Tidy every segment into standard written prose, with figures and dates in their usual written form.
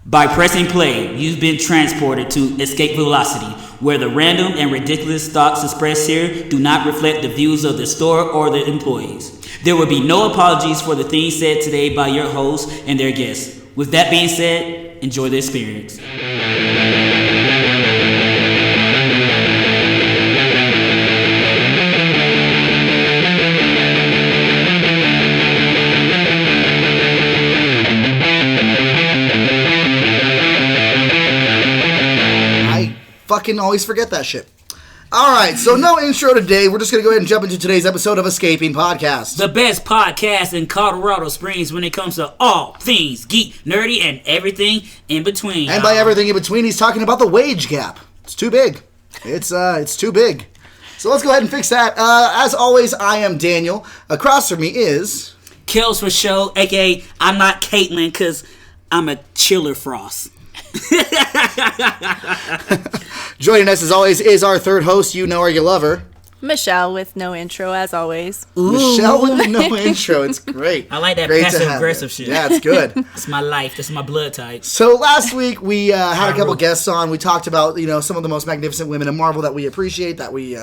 By pressing play, you've been transported to Escape Velocity, where the random and ridiculous thoughts expressed here do not reflect the views of the store or the employees. There will be no apologies for the things said today by your hosts and their guests. With that being said, enjoy the experience. Fucking always forget that shit. Alright, so no intro today. We're just going to go ahead and jump into today's episode of Escaping Podcast. The best podcast in Colorado Springs when it comes to all things geek, nerdy, and everything in between. And by everything in between, he's talking about the wage gap. It's too big. It's too big. So let's go ahead and fix that. As always, I am Daniel. Across from me is... Kels for show, a.k.a. I'm not Caitlin because I'm a chiller frost. Joining us as always is our third host. You know her, you love her. Michelle with no intro as always. Ooh. Michelle with no intro. It's great. I like that passive aggressive shit. Yeah, it's good. It's my life. This is my blood type. So last week we had a couple guests on. We talked about some of the most magnificent women in Marvel that we appreciate, that we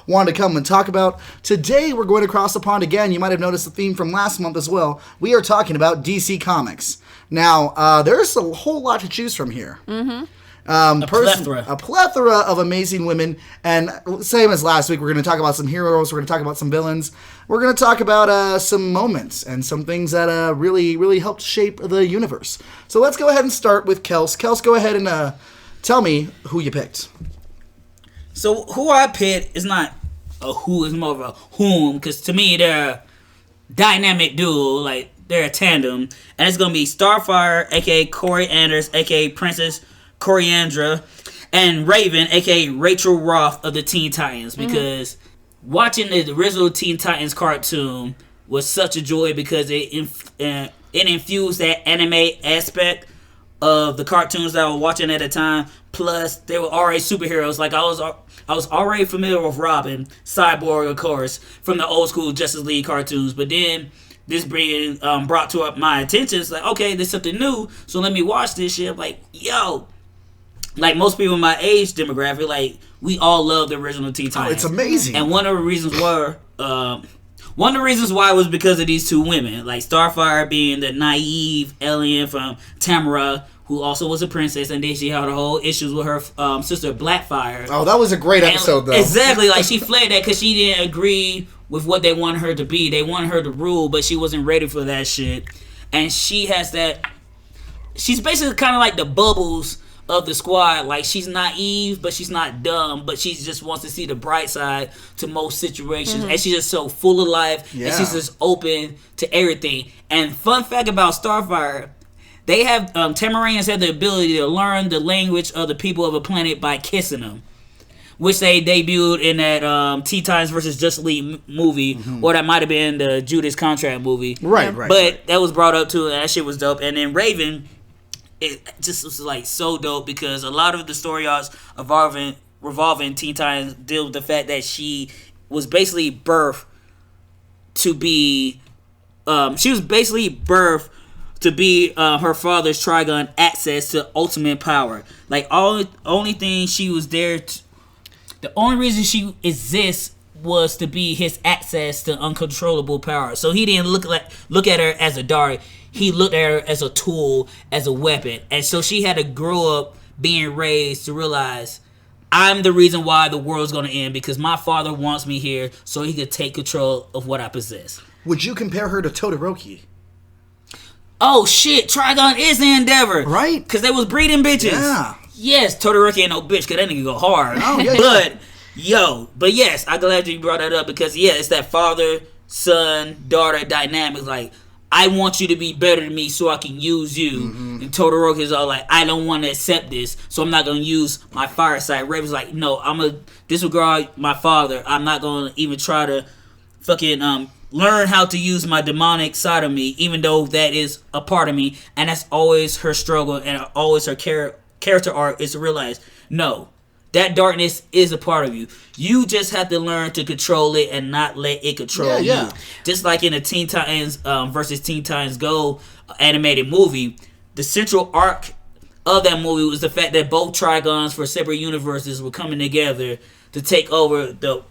wanted to come and talk about. Today we're going across the pond again. You might have noticed the theme from last month as well. We are talking about DC Comics. Now there's a whole lot to choose from here. Mm-hmm. A plethora of amazing women, and same as last week, we're going to talk about some heroes, we're going to talk about some villains, we're going to talk about some moments and some things that really, really helped shape the universe. So let's go ahead and start with Kels. Kels, go ahead and tell me who you picked. So who I picked is not a who, it's more of a whom, because to me they're a dynamic duo, like they're a tandem, and it's going to be Starfire, a.k.a. Corey Anders, a.k.a. Princess Coriandra, and Raven, aka Rachel Roth of the Teen Titans, because watching the original Teen Titans cartoon was such a joy because it infused that anime aspect of the cartoons that I was watching at the time. Plus, they were already superheroes. Like I was already familiar with Robin, Cyborg, of course, from the old school Justice League cartoons. But then this being brought to my attention, it's like, okay, there's something new, so let me watch this shit. I'm like, yo. Like most people in my age demographic, like we all love the original Teen Titans. Oh, it's amazing. And one of the reasons why was because of these two women, like Starfire being the naive alien from Tamara, who also was a princess, and then she had a whole issues with her sister Blackfire. Oh, that was a great episode, though. Exactly, like she fled that because she didn't agree with what they wanted her to be. They wanted her to rule, but she wasn't ready for that shit. And she has that. She's basically kind of like the Bubbles of the squad. Like she's naive, but she's not dumb, but she just wants to see the bright side to most situations, and she's just so full of life, and she's just open to everything. And fun fact about Starfire, they have Tamaranians have the ability to learn the language of the people of a planet by kissing them, which they debuted in that Teen Titans versus Justice League movie, or that might have been the Judas Contract movie, right. But that was brought up too, and that shit was dope. And then Raven, it just was like so dope because a lot of the story arcs revolving Teen Titans deal with the fact that she was basically birthed to be her father's Trigon access to ultimate power. Like only thing she was there the only reason she exists was to be his access to uncontrollable power. So he didn't look at her as a daughter. He looked at her as a tool, as a weapon. And so she had to grow up being raised to realize, I'm the reason why the world's going to end, because my father wants me here so he could take control of what I possess. Would you compare her to Todoroki? Oh, shit. Trigon is the Endeavor. Right? Because they was breeding bitches. Yeah. Yes, Todoroki ain't no bitch, because that nigga go hard. Oh, yeah. But yes, I'm glad you brought that up because, yeah, it's that father-son-daughter dynamic. Like, I want you to be better than me so I can use you. And Todoroki is all like, I don't want to accept this, so I'm not going to use my fire side. Raven's like, no, I'm going to disregard my father. I'm not going to even try to fucking learn how to use my demonic side of me, even though that is a part of me. And that's always her struggle and always her character arc is to realize, no, that darkness is a part of you. You just have to learn to control it and not let it control you. Just like in the Teen Titans versus Teen Titans Go animated movie, the central arc of that movie was the fact that both Trigons for separate universes were coming together to take over the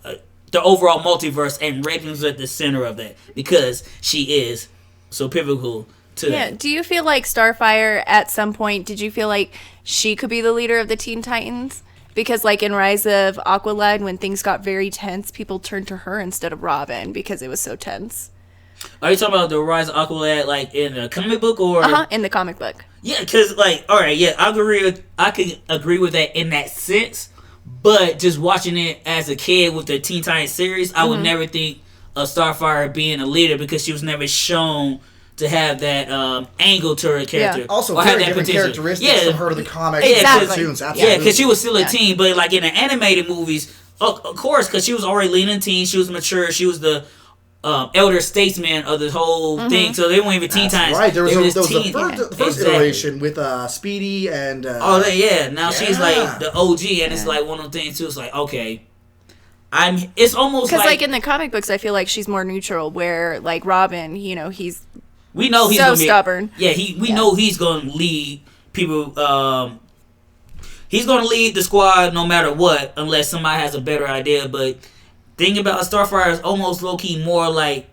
overall multiverse, and Raven's at the center of that because she is so pivotal to that. Do you feel like Starfire at some point, did you feel like she could be the leader of the Teen Titans? Because like in Rise of Aqualad, when things got very tense, people turned to her instead of Robin because it was so tense. Are you talking about the Rise of Aqualad like in a comic book or? In the comic book. Yeah, because like, all right, yeah, I can agree with that in that sense. But just watching it as a kid with the Teen Titans series, I would never think of Starfire being a leader because she was never shown to have that angle to her character. Yeah. Also, or very have different potential. characteristics from her to the comics and cartoons. Absolutely. Yeah, because she was still a teen, but like in the animated movies, of course, because she was already leading teen, she was mature, she was the elder statesman of the whole thing, so they weren't even Teen Titans. Right, there was the first exactly. iteration with Speedy and... now she's like the OG, and it's like one of the things too, it's like, okay, it's almost because like in the comic books, I feel like she's more neutral, where like Robin, we know he's so stubborn. We know he's going to lead people. He's going to lead the squad no matter what, unless somebody has a better idea. But thing about Starfire is almost low key more like,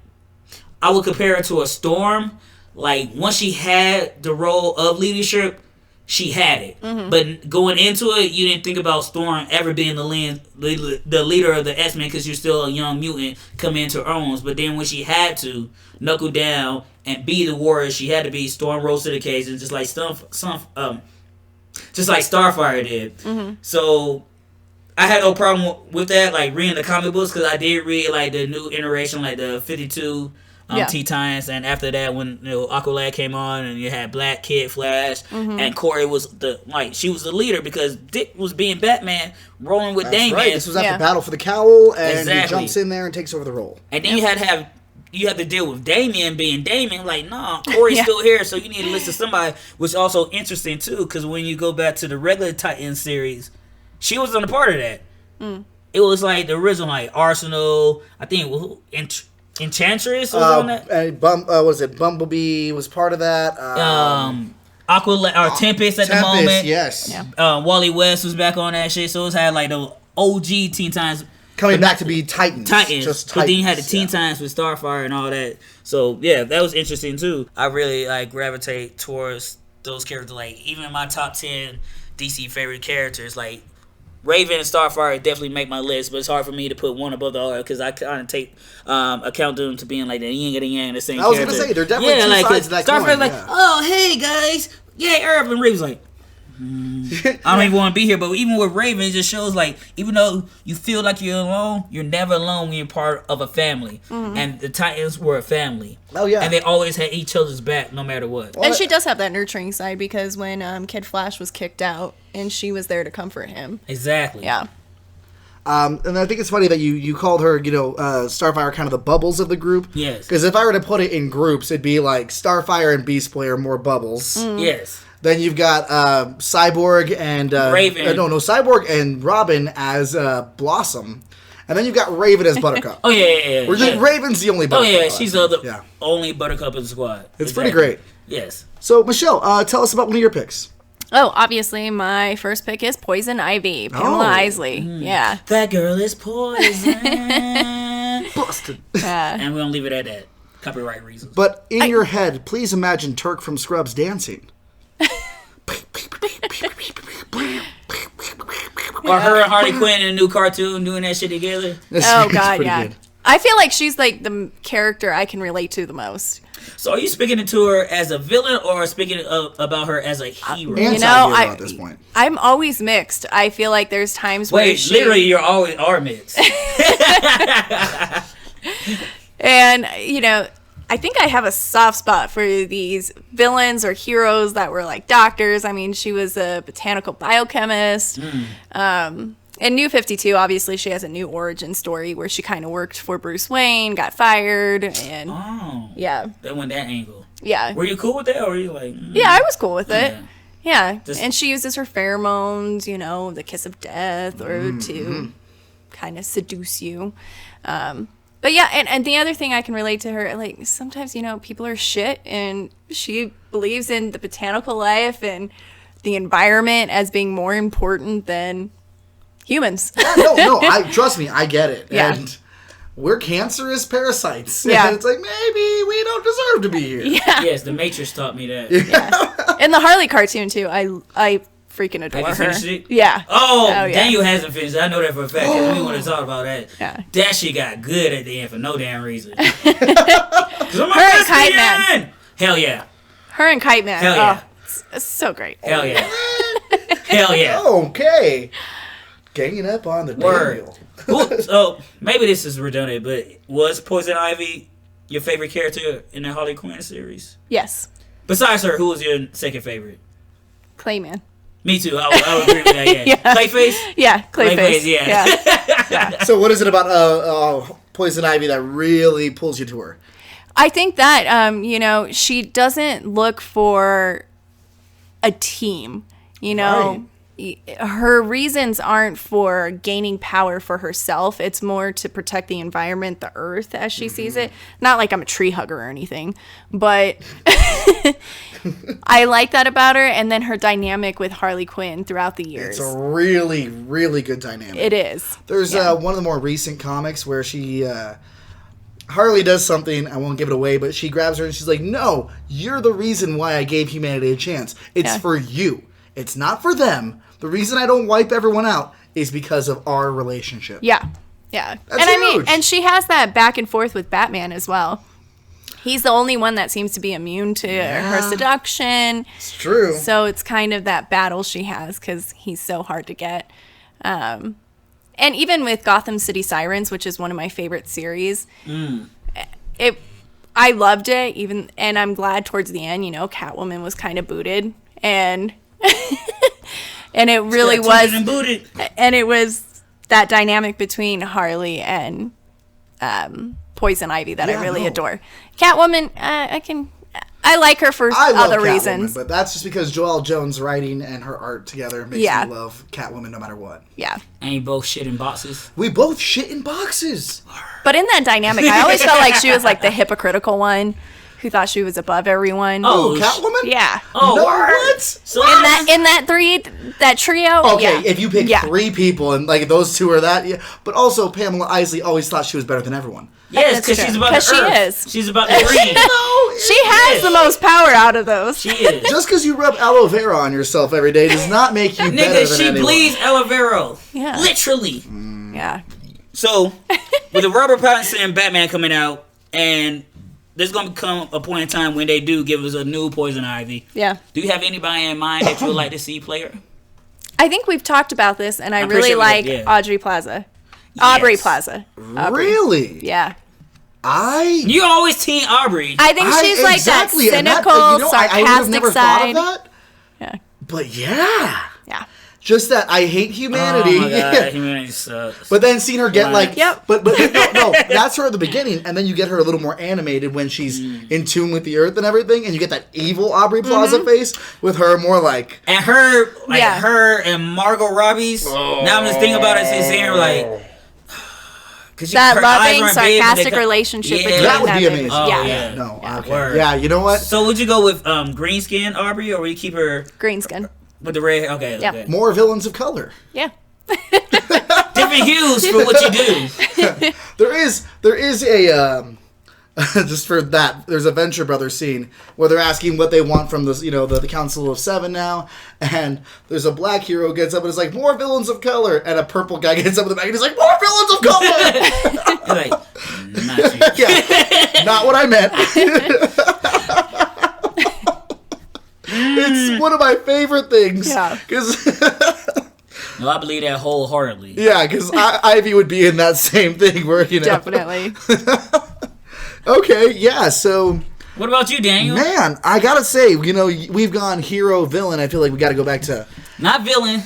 I would compare it to a Storm. Like once she had the role of leadership, she had it. But going into it, you didn't think about Storm ever being the leader of the X-Men because you're still a young mutant coming into her own. But then when she had to knuckle down and be the warrior she had to be, Storm rose to the occasion, just like Starfire did. So I had no problem with that, like reading the comic books, because I did read like the new iteration, like the 52 Teen Titans, and after that when Aqualad came on and you had Black Kid Flash and Corey was she was the leader because Dick was being Batman rolling with Damian. Right. This was after Battle for the Cowl, and exactly. he jumps in there and takes over the role. And then you had to deal with Damian being Damian. Like, nah, Corey's still here, so you need to listen to somebody. Which is also interesting too, because when you go back to the regular Titan series, she wasn't a part of that. It was like the original, like Arsenal. I think it was Enchantress was on that. Bumblebee was part of that. Aqualad or Tempest at the moment. Yes. Wally West was back on that shit. So it had like the OG Teen Titans coming back to be Titans. Just Titans. But then you had the Teen Titans with Starfire and all that. So yeah, that was interesting too. I really like gravitate towards those characters. Like even in my top 10 DC favorite characters, like Raven and Starfire definitely make my list, but it's hard for me to put one above the other because I kind of take account them to being like the yin and the yang, the same character. I was going to say, they're definitely two sides of that coin. Starfire's like, oh, hey, guys. Yeah, Herb, and Raven's like, I don't even want to be here. But even with Raven, it just shows like, even though you feel like you're alone, you're never alone when you're part of a family. And the Titans were a family. Oh, yeah. And they always had each other's back no matter what. And she does have that nurturing side because when Kid Flash was kicked out, and she was there to comfort him. Exactly. Yeah. And I think it's funny that you called her, Starfire kind of the bubbles of the group. Yes. Because if I were to put it in groups, it'd be like Starfire and Beast Boy are more bubbles. Yes. Then you've got Cyborg and Raven. Cyborg and Robin as Blossom. And then you've got Raven as Buttercup. Raven's the only Buttercup. Oh, yeah, she's the only Buttercup in the squad. It's pretty great. Yes. So, Michelle, tell us about one of your picks. Oh, obviously, my first pick is Poison Ivy, Pamela Isley. Yeah. That girl is poison. Busted. And we're going to leave it at that. Copyright reasons. But in your head, please imagine Turk from Scrubs dancing. Or her and Harley Quinn in a new cartoon doing that shit together. Oh, God, yeah. Good. I feel like she's like the character I can relate to the most. So are you speaking to her as a villain or speaking about her as a hero? At this point. I'm always mixed. I feel like there's times where literally you're always mixed. And, I think I have a soft spot for these villains or heroes that were like doctors. I mean, she was a botanical biochemist. In New 52, obviously, she has a new origin story where she kind of worked for Bruce Wayne, got fired, and that went that angle. Yeah. Were you cool with that, or were you like? Yeah, I was cool with it. Yeah, and she uses her pheromones, the kiss of death, or to kind of seduce you. But yeah, and the other thing I can relate to her, like sometimes people are shit, and she believes in the botanical life and the environment as being more important than humans. No, trust me, I get it. Yeah. And we're cancerous parasites. Yeah. And it's like, maybe we don't deserve to be here. Yeah. Yes, the Matrix taught me that. Yeah. And the Harley cartoon, too. I freaking adore Have you her. finished it? Yeah. Oh, yeah. Daniel hasn't finished it. I know that for a fact. 'Cause we want to talk about that. Yeah. That shit got good at the end for no damn reason. 'Cause I'm a Her and Kite Man. lesbian! Hell yeah. Her and Kite Man. Hell yeah. Oh, it's so great. Hell yeah. Hell yeah. Okay. Ganging up on the Word. Daniel. So maybe this is redundant, but was Poison Ivy your favorite character in the Harley Quinn series? Yes. Besides her, who was your second favorite? Clayman. Me too. I would agree with that. Yeah. Yeah. Clayface. Yeah, Clayface. Yeah. So what is it about Poison Ivy that really pulls you to her? I think that, she doesn't look for a team. Her reasons aren't for gaining power for herself. It's more to protect the environment, the earth, as she sees it. Not like I'm a tree hugger or anything, but I like that about her. And then her dynamic with Harley Quinn throughout the years. It's a really, really good dynamic. It is. There's one of the more recent comics where Harley does something, I won't give it away, but she grabs her and she's like, no, you're the reason why I gave humanity a chance. It's for you. It's not for them. The reason I don't wipe everyone out is because of our relationship. Yeah. Yeah. That's and huge. and she has that back and forth with Batman as well. He's the only one that seems to be immune to her seduction. It's true. So it's kind of that battle she has because he's so hard to get. And even with Gotham City Sirens, which is one of my favorite series, I loved it. And I'm glad towards the end, Catwoman was kind of booted, and and it really was, and it was that dynamic between Harley and Poison Ivy that I really adore. Catwoman, I like her for other reasons. But that's just because Joelle Jones' writing and her art together makes me love Catwoman no matter what. Yeah. And you both shit in boxes? We both shit in boxes. But in that dynamic, I always felt like she was like the hypocritical one who thought she was above everyone. Oh, Catwoman? Yeah. Oh, no, what? what? So in that trio. Okay, if you pick three people and like those two are that, but also Pamela Isley always thought she was better than everyone. Yes, because she's about the she earth. is. She's about the green. She has the most power out of those. She is. Just because you rub aloe vera on yourself every day does not make you better Nigga, than she anyone. bleeds aloe vera. Yeah. Literally. Yeah. So, with the Robert Pattinson and Batman coming out, and there's going to come a point in time when they do give us a new Poison Ivy. Yeah. Do you have anybody in mind that you would like to see play her? I think we've talked about this, and I I'm pretty really sure we like have, Aubrey Plaza. Yes. Aubrey Plaza. Aubrey. Really? Yeah. You always team Aubrey. I think she's like that exactly, and cynical, I would have sarcastic never side. thought of that. Yeah. But yeah. Yeah. Just that I hate humanity. Oh my god, humanity sucks. But then seeing her get like, Yep. but no, that's her at the beginning, and then you get her a little more animated when she's in tune with the earth and everything, and you get that evil Aubrey Plaza face with her more like, and her, her and Margot Robbie's. Now I'm just thinking about it, seeing her like. That loving, sarcastic relationship between that would be them. amazing. Oh, Yeah. No, okay. Word. Yeah, you know what? So would you go with green skin Aubrey, or would you keep her Green skin. with the red hair? Okay, Yeah. okay. More villains of color. Yeah. Different hues for what you do. There is a just for that. There's a Venture Brothers scene where they're asking what they want from this, the Council of Seven now, and there's a black hero gets up and is like, more villains of color, and a purple guy gets up in the back and he's like, more villains of color. You're like, not you. Yeah, not what I meant. It's one of my favorite things. Yeah. No, I believe that wholeheartedly. Yeah, because Ivy would be in that same thing where, Definitely. Okay, yeah, so... What about you, Daniel? Man, I gotta say, we've gone hero, villain. I feel like we gotta go back to... Not villain,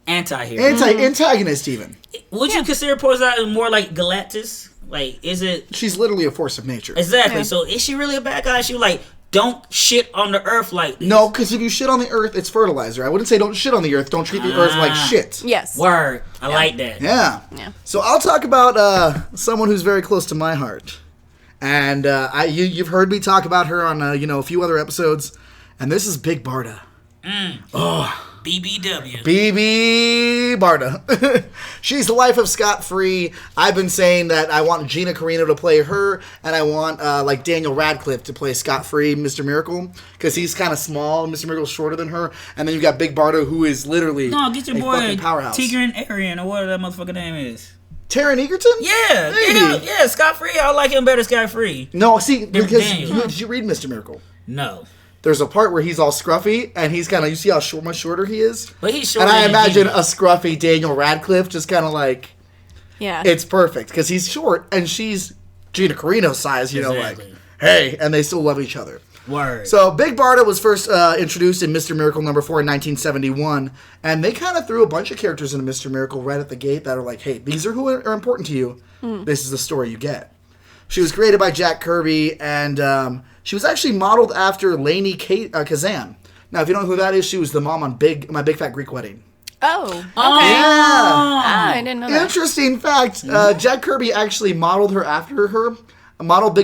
anti-hero. Antagonist, even. Would you consider Poison Ivy more like Galactus? Like, is it... She's literally a force of nature. Exactly. Yeah. So, is she really a bad guy? She like, don't shit on the earth like this. No, because if you shit on the earth, it's fertilizer. I wouldn't say don't shit on the earth. Don't treat the earth like shit. Yes. Word. I like that. Yeah. So I'll talk about someone who's very close to my heart. And you've heard me talk about her on, a few other episodes. And this is Big Barda. BBW. Big Barda. She's the life of Scott Free. I've been saying that I want Gina Carano to play her, and I want like Daniel Radcliffe to play Scott Free, Mr. Miracle, because he's kind of small. Mr. Miracle's shorter than her, and then you've got Big Barda, who is literally get your boy fucking powerhouse. Tigran Arian, or whatever that motherfucker name is. Taron Egerton? Yeah, Scott Free. I like him better, Scott Free. No, see, because Daniel. did you read Mr. Miracle? No. There's a part where he's all scruffy, and he's kind of, you see how much shorter he is? But he's shorter. And I imagine a scruffy Daniel Radcliffe just kind of like, it's perfect, because he's short, and she's Gina Carano size, you know, like, hey, and they still love each other. Word. So Big Barda was first introduced in Mr. Miracle number 4 in 1971, and they kind of threw a bunch of characters into Mr. Miracle right at the gate that are like, hey, these are who are important to you. This is the story you get. She was created by Jack Kirby, and she was actually modeled after Lainey Kazan. Now, if you don't know who that is, she was the mom on My Big Fat Greek Wedding. Oh, okay. Yeah. I didn't know that. Interesting fact. Jack Kirby actually modeled Big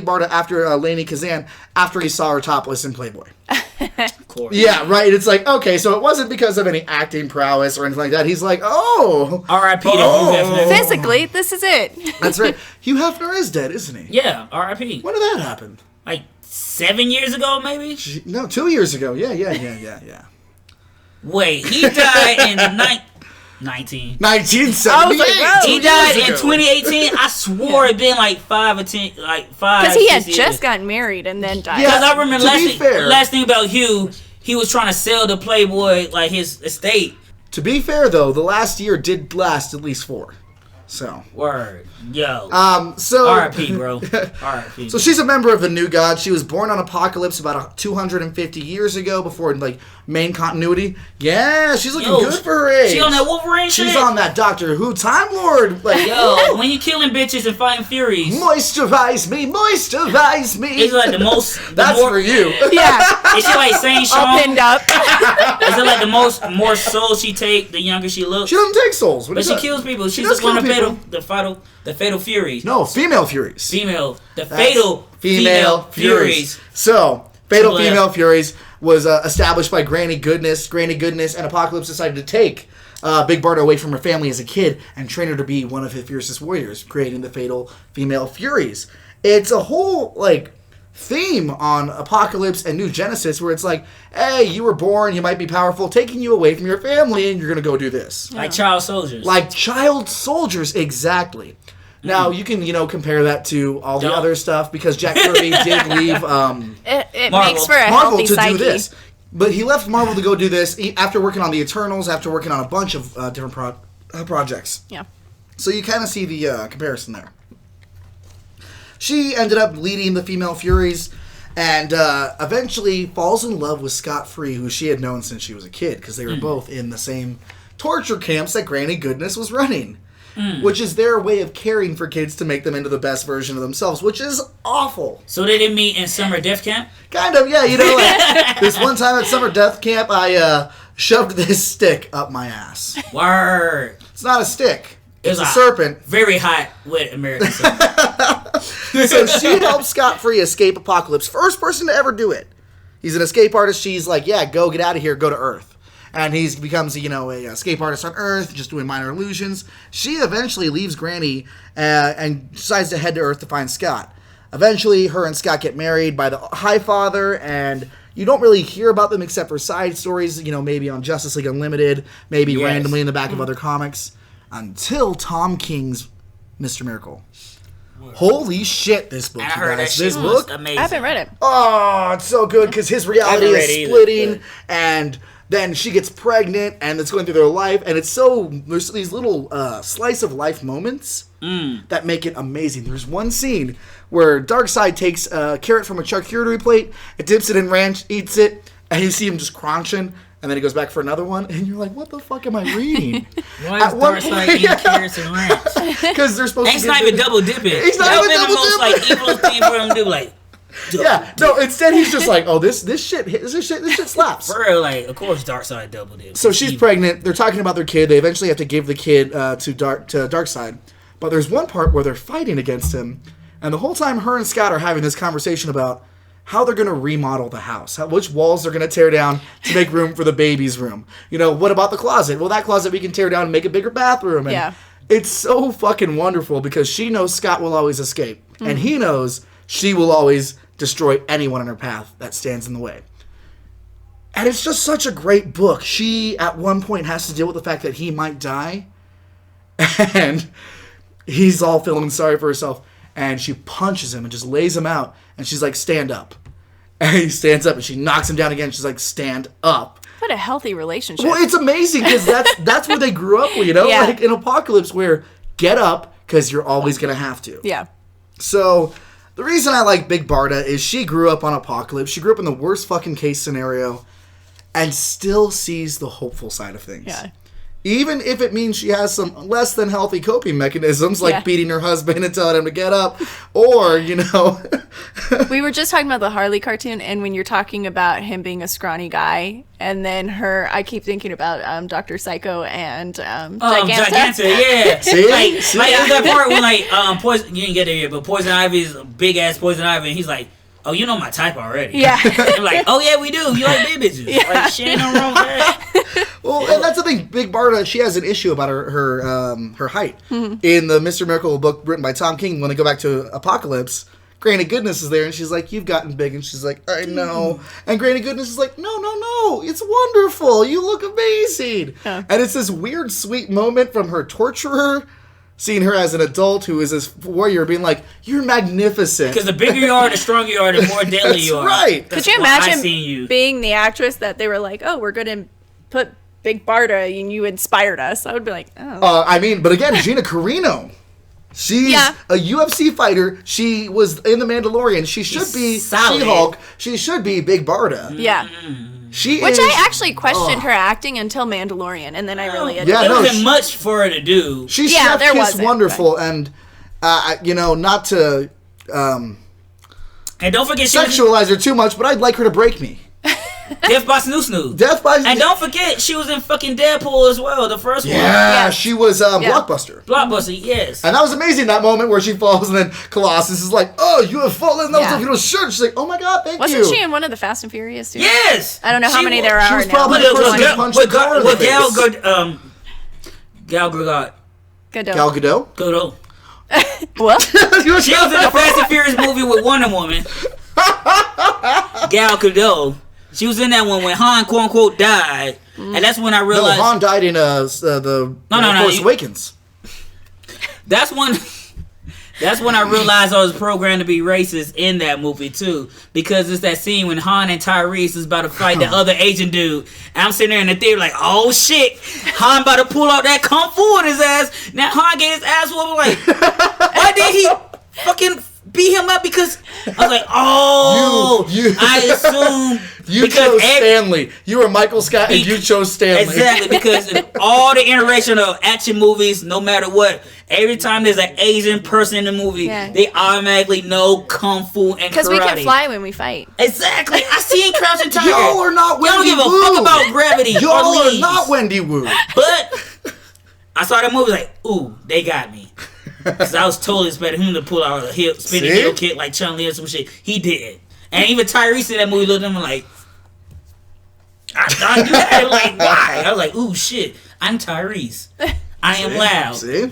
Barda after Lainey Kazan after he saw her topless in Playboy. Of course. Yeah, right. It's like, okay, so it wasn't because of any acting prowess or anything like that. He's like, oh. R.I.P. to Hugh Hefner. Physically, this is it. That's right. Hugh Hefner is dead, isn't he? Yeah, R.I.P. When did that happen? Like 7 years ago, maybe? No, 2 years ago. Yeah. Wait, he died in 1978. He died in 2018. I swore it'd been like 5 or 10, like 5. Because he had 6 just years. gotten married and then died. Because I remember to last thing about Hugh, he was trying to sell the Playboy, like his estate. To be fair, though, the last year did last at least 4. So. Word. Yo. So. R.I.P., bro. R.I.P. So she's a member of the New God. She was born on Apocalypse about 250 years ago before, like, main continuity. Yeah, she's looking good for her age. She on that Wolverine shit? She's on that Doctor Who Time Lord. Like, yo, when you killing bitches and fighting Furies. Moisturize me. It's like the most... That's for you. Yeah. Is she like Saint Sean? All pinned up. Is it like the more souls she take, the younger she looks? She doesn't take souls. But she kills people. She's one of the fatal Furies. No, female Furies. Fatal female Furies. So, Fatal Female Furies was established by Granny Goodness. Granny Goodness and Apocalypse decided to take Big Barda away from her family as a kid and train her to be one of his fiercest warriors, creating the Fatal Female Furies. It's a whole, like, theme on Apocalypse and New Genesis where it's like, hey, you were born, you might be powerful, taking you away from your family, and you're going to go do this. Like child soldiers. Like child soldiers, exactly. Now, you can, compare that to all the other stuff, because Jack Kirby did leave it makes for a Marvel healthy to psyche. do this. But he left Marvel to go do this after working on the Eternals, after working on a bunch of different projects. Yeah. So you kind of see the comparison there. She ended up leading the Female Furies and eventually falls in love with Scott Free, who she had known since she was a kid, because they were both in the same torture camps that Granny Goodness was running. Which is their way of caring for kids to make them into the best version of themselves, which is awful. So they didn't meet in summer death camp? Kind of, yeah. Like, this one time at summer death camp, I shoved this stick up my ass. Word. It's not a stick. It's a serpent. Very hot with American serpent. So she helped Scott Free escape Apocalypse. First person to ever do it. He's an escape artist. She's like, yeah, get out of here, go to Earth. And he becomes, a escape artist on Earth, just doing minor illusions. She eventually leaves Granny and decides to head to Earth to find Scott. Eventually, her and Scott get married by the High Father, and you don't really hear about them except for side stories, maybe on Justice League Unlimited, maybe randomly in the back of other comics, until Tom King's Mr. Miracle. Holy shit, this book, you guys. This book, amazing. I haven't read it. Oh, it's so good, because his reality is splitting, and then she gets pregnant, and it's going through their life, and there's these little slice of life moments that make it amazing. There's one scene where Darkseid takes a carrot from a charcuterie plate, and dips it in ranch, eats it, and you see him just crunching, and then he goes back for another one, and you're like, what the fuck am I reading? Why is Darkseid eating carrots and ranch? Because they're supposed to be... He's not even double dipping. He's not even double dipping. That would be the most, evil thing for him to do, like... Yeah, no, instead he's just like, oh, this shit slaps. For real, like, of course Darkseid double dip. So she's pregnant, they're talking about their kid, they eventually have to give the kid to Darkseid. But there's one part where they're fighting against him, and the whole time her and Scott are having this conversation about how they're going to remodel the house, which walls they're going to tear down to make room for the baby's room. What about the closet? Well, that closet we can tear down and make a bigger bathroom. And it's so fucking wonderful because she knows Scott will always escape. And he knows she will always destroy anyone in her path that stands in the way. And it's just such a great book. She, at one point, has to deal with the fact that he might die. And he's all feeling sorry for herself. And she punches him and just lays him out. And she's like, stand up. And he stands up and she knocks him down again. She's like, stand up. What a healthy relationship. Well, it's amazing because that's what they grew up with, Yeah. Like in Apocalypse where get up because you're always going to have to. Yeah. So the reason I like Big Barda is she grew up on Apocalypse. She grew up in the worst fucking case scenario and still sees the hopeful side of things. Yeah. Even if it means she has some less than healthy coping mechanisms, like beating her husband and telling him to get up, or, We were just talking about the Harley cartoon, and when you're talking about him being a scrawny guy, and then I keep thinking about Dr. Psycho and Giganta, yeah. See? Like that part when Poison, you didn't get there yet, but Poison Ivy's big ass Poison Ivy, and he's like, oh, you know my type already. Yeah. I'm like, oh yeah, we do. You like big bitches. Yeah. Like, she ain't no wrong with that. Well, and that's the thing. Big Barda, she has an issue about her height. Mm-hmm. In the Mr. Miracle book written by Tom King, when they go back to Apocalypse, Granny Goodness is there, and she's like, you've gotten big. And she's like, I know. And Granny Goodness is like, no, it's wonderful. You look amazing. Yeah. And it's this weird, sweet moment from her torturer, seeing her as an adult who is this warrior being like, you're magnificent. Because the bigger you are, the stronger you are, the more deadly you are. Right. Could you imagine being the actress that they were like, oh, we're going to put Big Barda and you inspired us? I would be like, oh. But again, Gina Carino. She's a UFC fighter. She was in The Mandalorian. She should be She-Hulk. She should be Big Barda. Yeah. I actually questioned her acting until Mandalorian, and then I really adored her. There wasn't much for her to do. She's Chef Kiss wonderful, and not to and don't forget sexualize her too much, but I'd like her to break me. Death by Snoo. And don't forget, she was in fucking Deadpool as well, the first one. Yeah, she was Blockbuster. Blockbuster, yes. And that was amazing, that moment where she falls and then Colossus is like, oh, you have fallen in love with your shirt. She's like, oh my god, thank you. Wasn't she in one of the Fast and Furious too? Yes! I don't know how many there are now. She was now. probably the person who punched the car in the face. Gal Gadot. Gal Gadot? Gadot. What? She was in the Fast and Furious movie with Wonder Woman. Gal Gadot. She was in that one when Han, quote unquote, died, and that's when I realized. No, Han died in the Force Awakens. That's when I realized I was programmed to be racist in that movie too, because it's that scene when Han and Tyrese is about to fight the other Asian dude, and I'm sitting there in the theater like, oh shit, Han about to pull out that kung fu in his ass. Now Han get his ass whooped. Like, why did he fucking beat him up? Because I was like, oh, I assume you chose Stanley. You were Michael Scott and you chose Stanley. Exactly, because in all the iteration of action movies, no matter what, every time there's an Asian person in the movie, they automatically know kung fu and karate. Because we can fly when we fight. Exactly. I seen Crouching Tiger. Y'all are not Wendy Wu. Y'all don't give a fuck about gravity. Y'all are not Wendy Wu. But I saw that movie like, ooh, they got me. Because I was totally expecting him to pull out a spinning heel kick like Chun-Li or some shit. He did. And even Tyrese in that movie looked at him like, I thought you had it. Like, why? I was like, ooh, shit. I'm Tyrese. I am loud. See?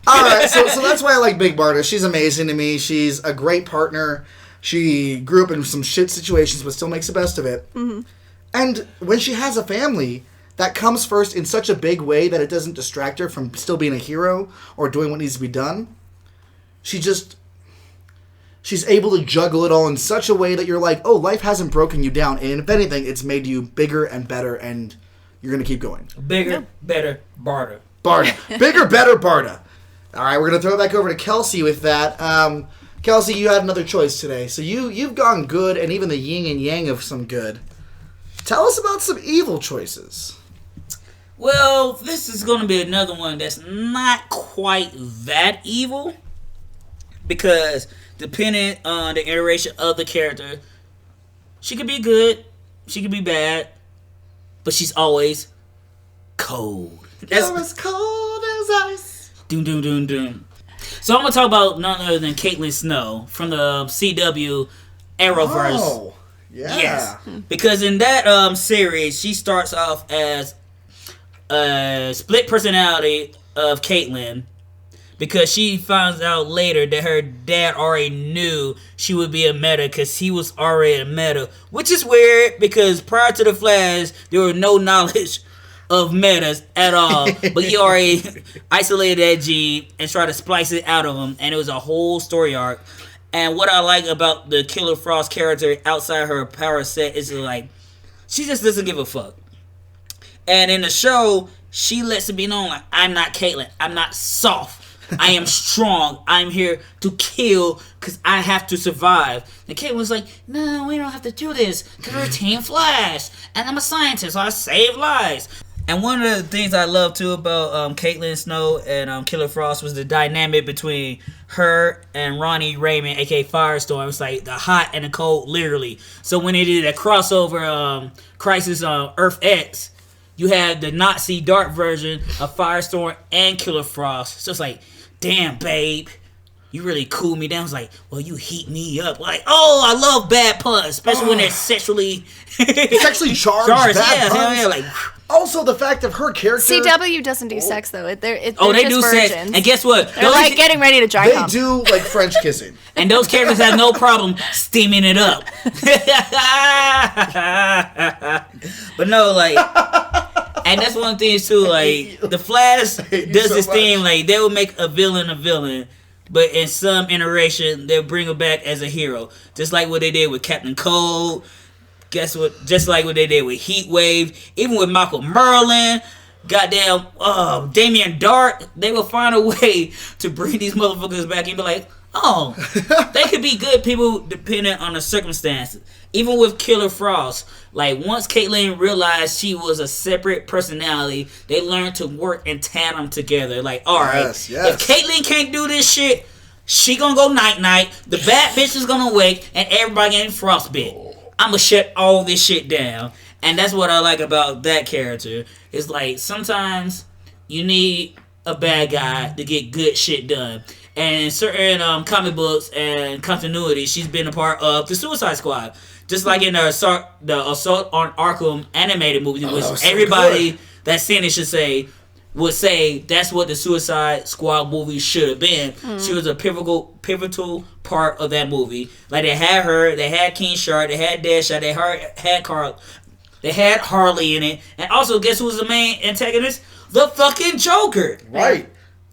All right, so that's why I like Big Barda. She's amazing to me. She's a great partner. She grew up in some shit situations, but still makes the best of it. Mm-hmm. And when she has a family, that comes first in such a big way that it doesn't distract her from still being a hero or doing what needs to be done. She's able to juggle it all in such a way that you're like, oh, life hasn't broken you down. And if anything, it's made you bigger and better, and you're going to keep going. Bigger, better, Barta. Bigger, better, Barta. All right, we're going to throw it back over to Kelsey with that. Kelsey, you had another choice today. So you've gone good and even the yin and yang of some good. Tell us about some evil choices. Well, this is going to be another one that's not quite that evil. Because depending on the iteration of the character, she could be good, she could be bad, but she's always cold. You're as cold as ice. Doom, doom, doom, doom. So I'm going to talk about none other than Caitlin Snow from the CW Arrowverse. Oh, yeah. Yes, because in that series, she starts off as a split personality of Caitlyn, because she finds out later that her dad already knew she would be a meta because he was already a meta, which is weird because prior to the Flash, there was no knowledge of metas at all, but he already isolated that gene and tried to splice it out of him, and it was a whole story arc. And what I like about the Killer Frost character outside her power set is like, she just doesn't give a fuck. And in the show, she lets it be known like, I'm not Caitlyn, I'm not soft. I am strong. I'm here to kill because I have to survive. And Kate was like, no, we don't have to do this because we're Team Flash. And I'm a scientist, so I save lives. And one of the things I love, too, about Caitlyn Snow and Killer Frost was the dynamic between her and Ronnie Raymond, a.k.a. Firestorm. It's like the hot and the cold, literally. So when they did a crossover Crisis on Earth X, you had the Nazi dark version of Firestorm and Killer Frost. So it's like, damn, babe, you really cool me down. It's like, well, you heat me up. Like, oh, I love bad puns, especially when they're sexually charged. Bad puns. Yeah, like. Also, the fact of her character. CW doesn't do sex though. They're they do virgins. sex, and guess what? They're like getting ready to dry They hump. do like French kissing, and those characters have no problem steaming it up. But no, like. And that's one thing too, like, the Flash does this thing, like, they will make a villain, but in some iteration, they'll bring him back as a hero. Just like what they did with Captain Cold, guess what, just like what they did with Heatwave, even with Michael Merlin, goddamn, Damien Dark, they will find a way to bring these motherfuckers back and be like, oh, they could be good people depending on the circumstances. Even with Killer Frost, like, once Caitlyn realized she was a separate personality, they learned to work in tandem together. Like, alright, if Caitlyn can't do this shit, she gonna go night-night, the bad bitch is gonna wake, and everybody getting frostbit. I'ma shut all this shit down. And that's what I like about that character. It's like, sometimes you need a bad guy to get good shit done. And in certain comic books and continuity, she's been a part of the Suicide Squad. Just like in the Assault on Arkham animated movie, which everybody that's seen it would say that's what the Suicide Squad movie should have been. She was a pivotal part of that movie. Like, they had her, they had King Shark, they had Deadshot, they had Harley in it. And also, guess who was the main antagonist? The fucking Joker. Right.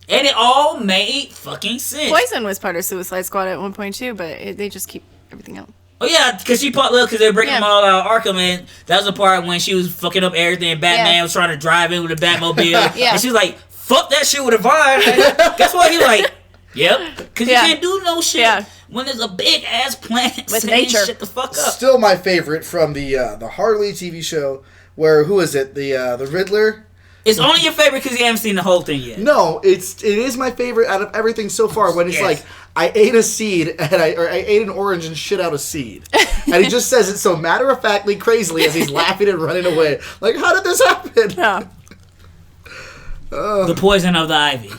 And it all made fucking sense. Poison was part of Suicide Squad at one point too, but they just keep everything out. Oh yeah, because she popped up because they're breaking them all out of Arkham, and that was the part when she was fucking up everything, and Batman was trying to drive in with a Batmobile, and she was like, fuck that shit with a vibe. Guess what? He was like, yep, because you can't do no shit when there's a big ass plant with nature. Shit the fuck up. Still my favorite from the Harley TV show, where, who is it, the Riddler? It's only your favorite because you haven't seen the whole thing yet. No, it is my favorite out of everything so far. When it's like, I ate a seed, and I ate an orange and shit out a seed. And he just says it so matter-of-factly, crazily, as he's laughing and running away. Like, how did this happen? Yeah. The poison of the ivy.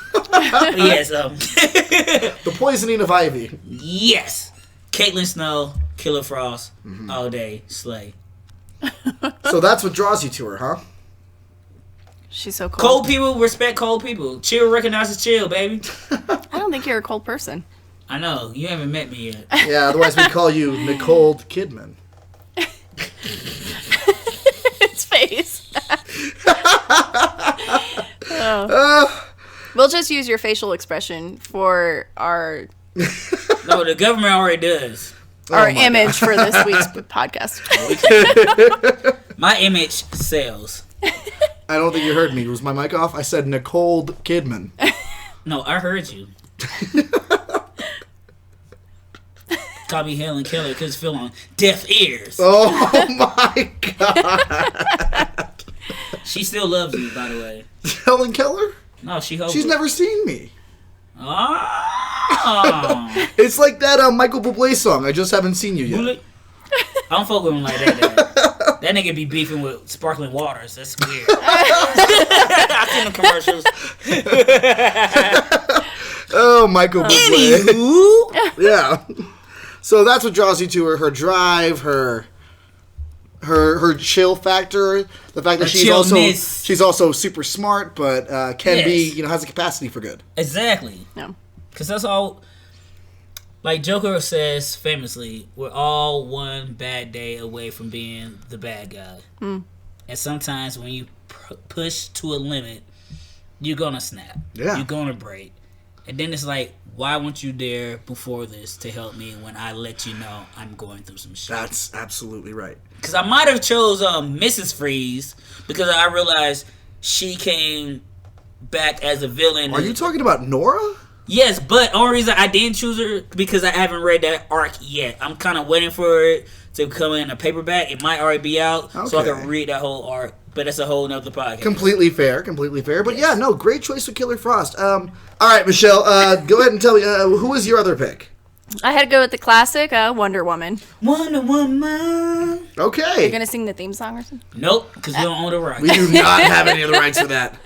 Yes. The poisoning of ivy. Yes. Caitlyn Snow, Killer Frost, all day, slay. So that's what draws you to her, huh? She's so cold. Cold people respect cold people. Chill recognizes chill, baby. I don't think you're a cold person. I know. You haven't met me yet. Yeah, otherwise we'd call you Nicole Kidman. Its face. We'll just use your facial expression for our... No, the government already does. Our image for this week's podcast. My image sells. I don't think you heard me. Was my mic off? I said Nicole Kidman. No, I heard you. Call me Helen Keller because it's feel on deaf ears. Oh my god. She still loves you, by the way. Helen Keller? No, she's never seen me. Oh. It's like that Michael Bublé song. I just haven't seen you yet. I don't fuck with him like that. That nigga be beefing with sparkling waters. That's weird. I've seen the commercials. Oh, Michael Bublé. Anywho. Yeah. So that's what draws you to her. Her drive, her chill factor, the fact that she's also super smart, but can be, has a capacity for good. Exactly. No. Because that's all. Like Joker says famously, we're all one bad day away from being the bad guy. And sometimes when you push to a limit, you're gonna snap. Yeah. You're gonna break. And then it's like, why weren't you there before this to help me when I let you know I'm going through some shit? That's absolutely right. Because I might have chose Mrs. Freeze because I realized she came back as a villain. Are you talking about Nora? Yes, but only reason I didn't choose her because I haven't read that arc yet. I'm kind of waiting for it to come in a paperback. It might already be out, so I can read that whole arc. But that's a whole nother podcast. Completely fair. But yeah, no, great choice with Killer Frost. All right, Michelle, go ahead and tell me, who was your other pick? I had to go with the classic Wonder Woman. Wonder Woman. Okay. You're going to sing the theme song or something? Nope, because we don't own the rights. We do not have any of the rights for that.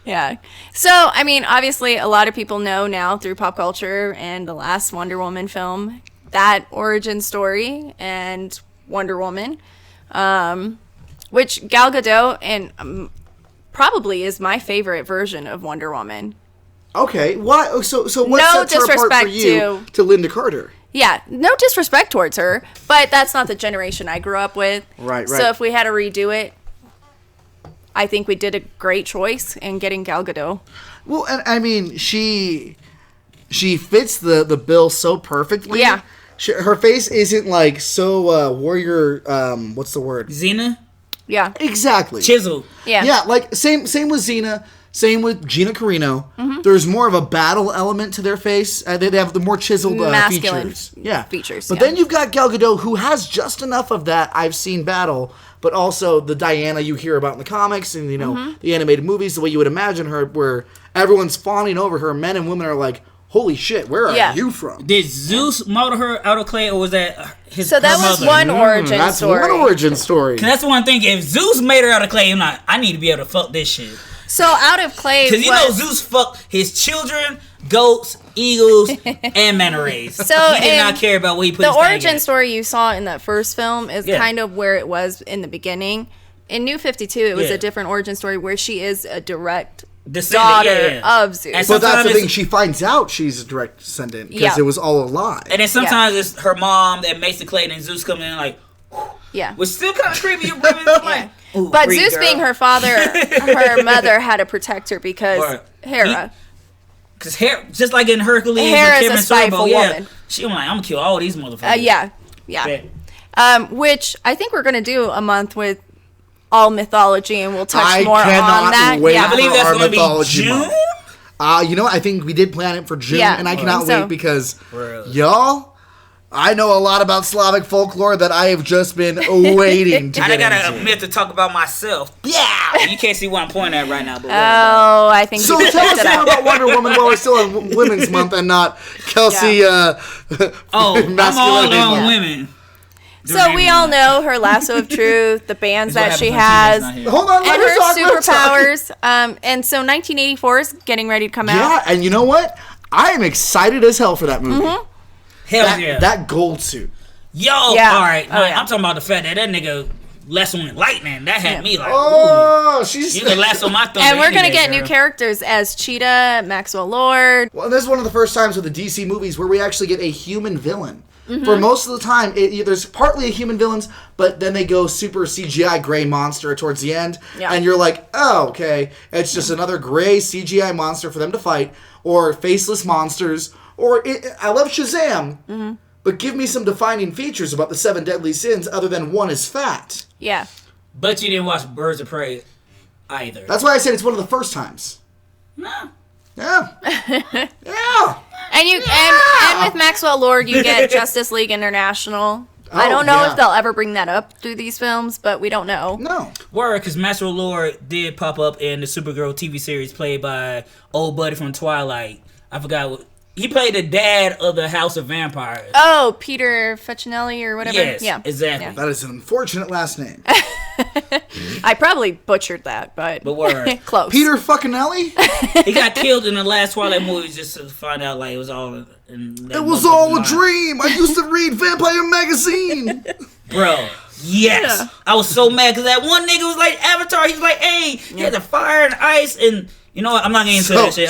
Yeah. So, I mean, obviously, a lot of people know now through pop culture and the last Wonder Woman film, that origin story and Wonder Woman, which Gal Gadot and probably is my favorite version of Wonder Woman. Okay. Why? So what No sets her apart for disrespect you to Linda Carter? Yeah, no disrespect towards her, but that's not the generation I grew up with. Right. So if we had to redo it, I think we did a great choice in getting Gal Gadot. Well, and I mean, she fits the bill so perfectly. Yeah. Her face isn't like so warrior. What's the word? Xena? Yeah. Exactly. Chisel. Yeah. Yeah, like same with Xena. Same with Gina Carino. Mm-hmm. There's more of a battle element to their face. They have the more chiseled masculine features. Yeah. Features. But then you've got Gal Gadot, who has just enough of that I've seen battle, but also the Diana you hear about in the comics and the animated movies, the way you would imagine her, where everyone's fawning over her. Men and women are like, "Holy shit, where are you from?" Did Zeus model her out of clay, or was that his? So that was one origin story. That's one origin story. That's one thing. If Zeus made her out of clay, I need to be able to fuck this shit. So out of clay, because Zeus fucked his children, goats, eagles, and manta rays. So he did not care about what he put. The origin story you saw in that first film is kind of where it was in the beginning. In New 52, it was a different origin story where she is a direct daughter of Zeus. But that's the thing. She finds out she's a direct descendant because it was all a lie. And then sometimes it's her mom that makes the clay, and Zeus comes in like, which still kind of creepy. Like, but Zeus being her father, her mother had to protect her because Hera. Because Hera, just like in Hercules, Hera's a spiteful woman. She was like, I'm gonna kill all these motherfuckers. Which I think we're gonna do a month with all mythology, and we'll touch more on that. I believe that's going to be June. I think we did plan it for June, and I cannot wait because, y'all, I know a lot about Slavic folklore that I have just been waiting to get into. I gotta admit to talk about myself. Yeah! You can't see what I'm pointing at right now. But I think so. Tell us more about Wonder Woman while we're still in Women's Month and not Kelsey. I'm all on women. So we all know her lasso of truth, the bands that she has, hold on, and her superpowers. And so 1984 is getting ready to come out. Yeah, and you know what? I am excited as hell for that movie. Mm-hmm. Hell yeah. That gold suit. Yo, all right. I'm talking about the fact that nigga lasso with lightning. That had me like, you can lasso my thunder. And we're going to get new characters as Cheetah, Maxwell Lord. Well, this is one of the first times with the DC movies where we actually get a human villain. Mm-hmm. For most of the time, there's partly a human villains, but then they go super CGI gray monster towards the end, and you're like, oh, okay, it's just another gray CGI monster for them to fight, or faceless monsters, or I love Shazam, but give me some defining features about the 7 deadly sins other than one is fat. Yeah. But you didn't watch Birds of Prey either. That's why I said it's one of the first times. No. Yeah. Yeah. And with Maxwell Lord, you get Justice League International. I don't know if they'll ever bring that up through these films, but we don't know. No. Word, because Maxwell Lord did pop up in the Supergirl TV series played by old buddy from Twilight. I forgot what He played the dad of the House of Vampires. Oh, Peter Facinelli or whatever. Yes, yeah, exactly. Yeah. That is an unfortunate last name. I probably butchered that, but word. close. Peter fucking Ellie? He got killed in the last Twilight movie just to find out like it was all It was all a dream. I used to read Vampire Magazine. Bro, yes. Yeah. I was so mad because that one nigga was like Avatar. He was like, hey, he had the fire and ice and you know what? I'm not getting into that shit.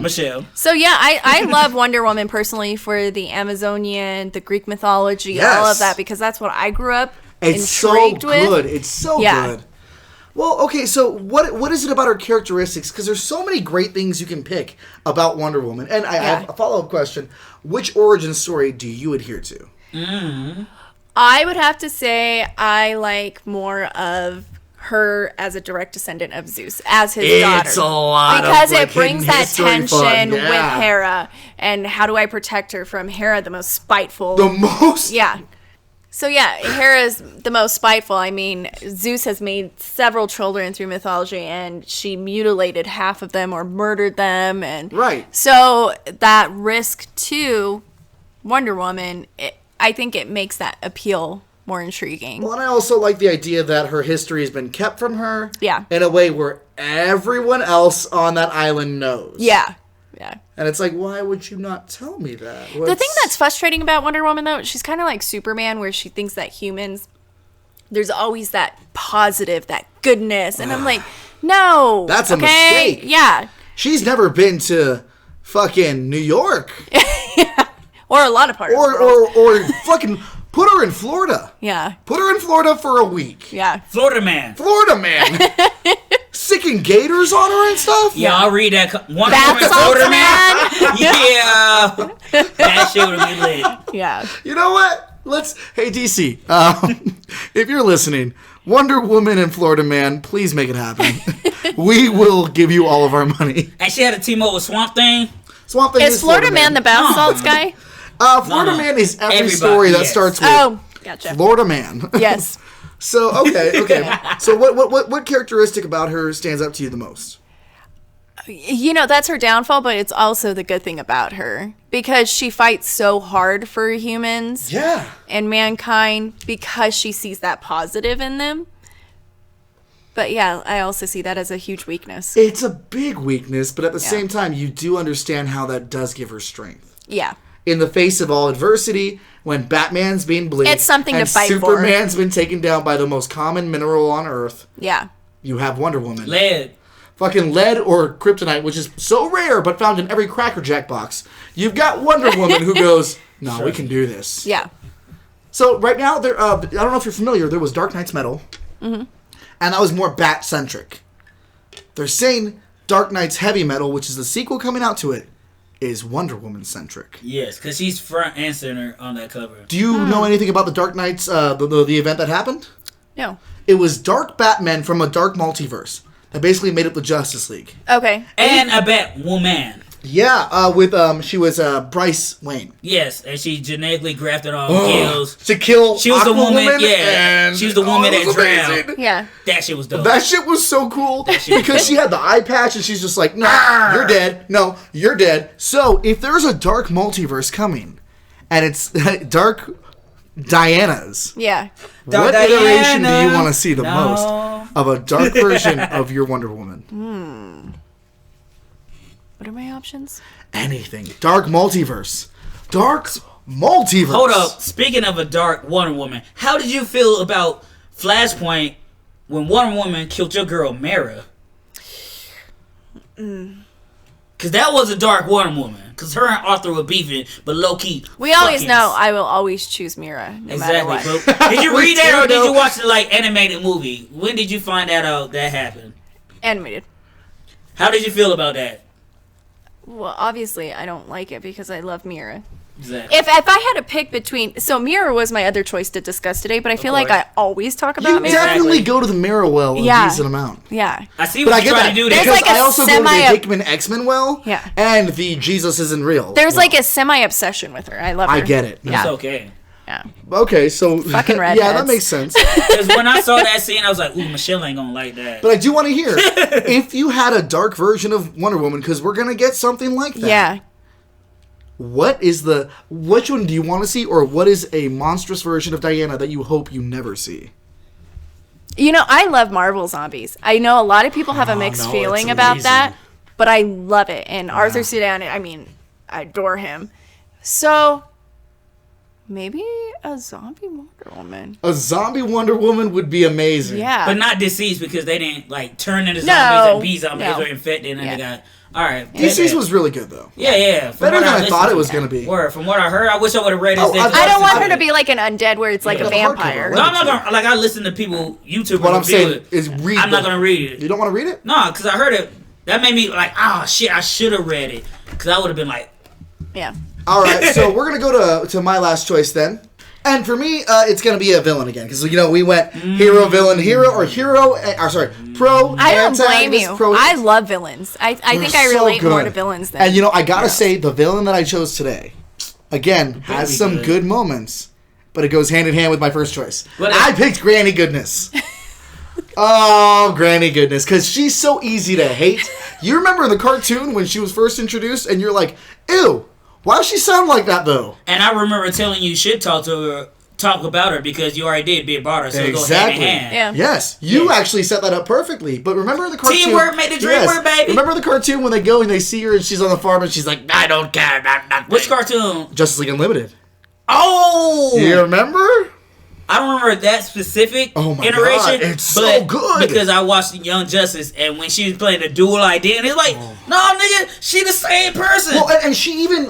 Michelle. So yeah, I love Wonder Woman personally for the Amazonian, the Greek mythology, Yes. all of that because that's what I grew up It's so intrigued good. with. It's so Yeah. good. Well, okay, so what is it about her characteristics? Because there's so many great things you can pick about Wonder Woman. And I have a follow-up question. Which origin story do you adhere to? I would have to say I like more of her as a direct descendant of Zeus, as his daughter. It's a lot because of, like, it brings hidden that history tension fun, with yeah. Hera, and how do I protect her from Hera, the most spiteful. The most? Yeah. So yeah, Hera's the most spiteful. I mean, Zeus has made several children through mythology, and she mutilated half of them or murdered them, and Right. So that risk to Wonder Woman, I think it makes that appeal more intriguing. Well, and I also like the idea that her history has been kept from her. Yeah. In a way where everyone else on that island knows. Yeah. Yeah. And it's like, why would you not tell me that? The thing that's frustrating about Wonder Woman, though, she's kind of like Superman, where she thinks that humans, there's always that positive, that goodness. And I'm like, no. That's a mistake. Yeah. She's never been to fucking New York. Or a lot of parts. of the world. Or fucking put her in Florida. Yeah. Put her in Florida for a week. Yeah. Florida Man. Florida man. Sicking gators on her and stuff? Yeah, I'll read that. Wonder Bath Woman, salts, Florida man. Yeah. That shit would be lit. Yeah. You know what? Hey, DC, if you're listening, Wonder Woman and Florida Man, please make it happen. We will give you all of our money. And she had a team up with Swamp Thing. Swamp Thing Is Florida Man the bath salts guy? Florida No. Man is every Everybody, story that yes. starts with Oh, gotcha. Florida Man. Yes. So, okay. So what characteristic about her stands out to you the most? You know, that's her downfall, but it's also the good thing about her. Because she fights so hard for humans Yeah. and mankind because she sees that positive in them. But yeah, I also see that as a huge weakness. It's a big weakness, but at the same time, you do understand how that does give her strength. Yeah. In the face of all adversity, when Batman's being bleak, It's something and to fight for. Superman's been taken down by the most common mineral on Earth, Yeah. you have Wonder Woman. Lead. Fucking lead or kryptonite, which is so rare but found in every Cracker Jack box. You've got Wonder Woman who goes, no, we can do this. Yeah. So right now, there. I don't know if you're familiar, there was Dark Knight's Metal, and that was more Bat-centric. They're saying Dark Knight's Heavy Metal, which is the sequel coming out to it, is Wonder Woman-centric. Yes, because she's front and center on that cover. Do you know anything about the Dark Knight's, the event that happened? No. It was dark Batman from a dark multiverse that basically made up the Justice League. Okay. And a Batwoman. Yeah, she was Bryce Wayne. Yes, and she genetically grafted on gills. To kill She was the woman, Aquawoman, yeah. and She was the woman it was that amazing. drowned. Yeah. That shit was dope. That shit was so cool because she had the eye patch and she's just like, no, you're dead. No, you're dead. So if there's a dark multiverse coming and it's dark Diana's, Yeah. what Diana. iteration do you want to see the No. most of a dark version of your Wonder Woman? What are my options? Anything. Dark multiverse. Dark multiverse. Hold up. Speaking of a dark Wonder Woman, how did you feel about Flashpoint when Wonder Woman killed your girl Mara? Because that was a dark Wonder Woman. Because her and Arthur were beefing, but low-key. We always fucking- know I will always choose Mira, no matter what. Exactly. But did you read that or too, did though. you watch the animated movie? When did you find that out that happened? Animated. How did you feel about that? Well, obviously, I don't like it because I love Mira. Exactly. If I had to pick between... So, Mira was my other choice to discuss today, but I feel like course. I always talk You about Mira. definitely go to the mirror well a Yeah. decent amount. Yeah. I see But what I you're get trying that to do There's there. because like a I also go to the semi- Hickman X-Men well, Yeah. and the Jesus isn't real. There's well. like a semi-obsession with her. I love her. I get it. Yeah. It's okay. Yeah. Okay, so Fucking yeah, redheads. that makes sense. Because when I saw that scene, I was like, ooh, Michelle ain't gonna like that. But I do want to hear if you had a dark version of Wonder Woman, because we're gonna get something like that. Yeah. which one do you want to see, or what is a monstrous version of Diana that you hope you never see? You know, I love Marvel zombies. I know a lot of people have a mixed feeling about that, but I love it. And Arthur Sudan, I mean, I adore him. So maybe a zombie Wonder Woman. A zombie Wonder Woman would be amazing. Yeah. But not deceased, because they didn't like turn into zombies and be zombies. They were infected and they got... Alright. DC's was really good, though. Yeah. Better than I thought it was going to be. From what I heard, I wish I would have read it. I don't want her to be like an undead where it's like a vampire. No, I'm not going to... Like, I listen to people, YouTubers... What I'm saying is read I'm not going to read it. You don't want to read it? No, because I heard it. That made me like, oh, shit, I should have read it. Because I would have been like... Yeah. Alright, so we're going to go to my last choice then. And for me, it's going to be a villain again. Because, we went hero, villain, hero, or hero, pro, I don't blame you. Pro. I love villains. I think I relate more to villains than... And, I got to say, the villain that I chose today, again, has some good moments. But it goes hand in hand with my first choice. I picked Granny Goodness. Oh, Granny Goodness. Because she's so easy to hate. You remember in the cartoon when she was first introduced, and you're like, ew. Why does she sound like that, though? And I remember telling you should talk about her because you already did Big Barda, so exactly. It goes hand in hand. Yeah. Yes, you actually set that up perfectly. But remember the cartoon? Teamwork made the dream work, baby. Remember the cartoon when they go and they see her and she's on the farm and she's like, I don't care about nothing. Which cartoon? Justice League Unlimited. Oh! You remember? I don't remember that specific iteration. God, it's so good. Because I watched Young Justice, and when she was playing the dual identity, it's like, no, nigga, she the same person. Well, and she even,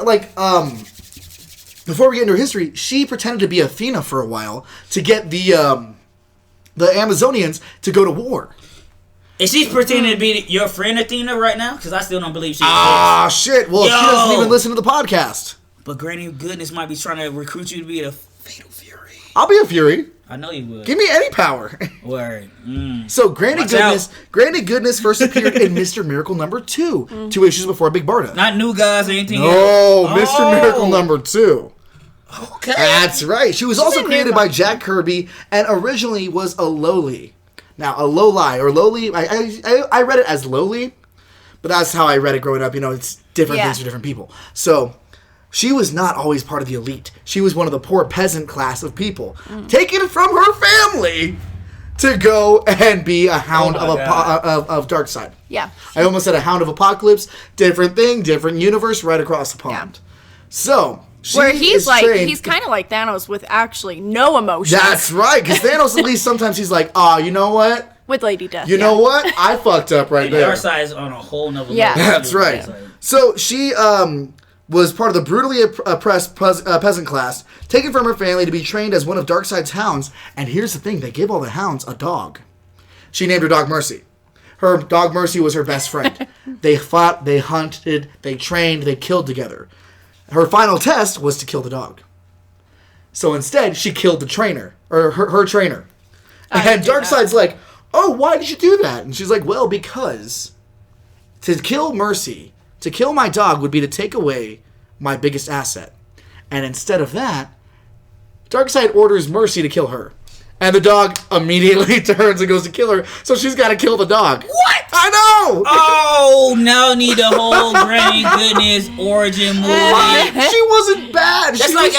before we get into her history, she pretended to be Athena for a while to get the Amazonians to go to war. And she's pretending to be your friend Athena right now? Because I still don't believe she exists. Ah, shit. Well, she doesn't even listen to the podcast. But Granny Goodness might be trying to recruit you to be a Fatal Fury. I'll be a Fury. I know you would. Give me any power. Word. So Granny Goodness first appeared in Mr. Miracle number 2, 2 issues before Big Barda. Not New Guys or anything else. No, Mr. Miracle number 2. Okay. That's right. She was also created by Jack Kirby and originally was a lowly. Now, a lowly or lowly, I read it as lowly, but that's how I read it growing up. It's different things for different people. So... she was not always part of the elite. She was one of the poor peasant class of people, taken from her family to go and be a hound of Darkseid. Yeah. I almost said a hound of Apocalypse. Different thing, different universe, right across the pond. Yeah. So, where he's kind of like Thanos with actually no emotions. That's right, because Thanos at least sometimes he's like, you know what? With Lady Death. You know what? I fucked up right there. Darkseid is on a whole nother level. Yeah. That's right. So, she, was part of the brutally oppressed peasant class, taken from her family to be trained as one of Darkseid's hounds. And here's the thing, they gave all the hounds a dog. She named her dog Mercy. Her dog Mercy was her best friend. They fought, they hunted, they trained, they killed together. Her final test was to kill the dog. So instead, she killed the trainer, or her trainer. And Darkseid's like, oh, why did you do that? And she's like, well, because to kill Mercy... to kill my dog would be to take away my biggest asset. And instead of that, Darkseid orders Mercy to kill her. And the dog immediately turns and goes to kill her, so she's got to kill the dog. What? I know! Oh, now need the whole Granny Goodness origin movie. She wasn't bad. That's like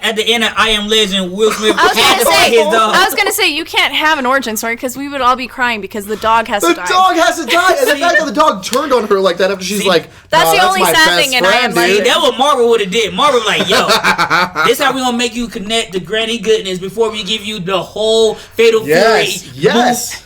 at the end of I Am Legend, Will Smith had to fight his dog. I was going to say, you can't have an origin story because we would all be crying because the dog has to die. The dog has to die. And the fact that the dog turned on her like that after she's like, that's the only sad thing in I Am Legend. That's what Marvel would have did. Marvel like, yo, this how we going to make you connect to Granny Goodness before we give you the whole Fatal Fury. Yes.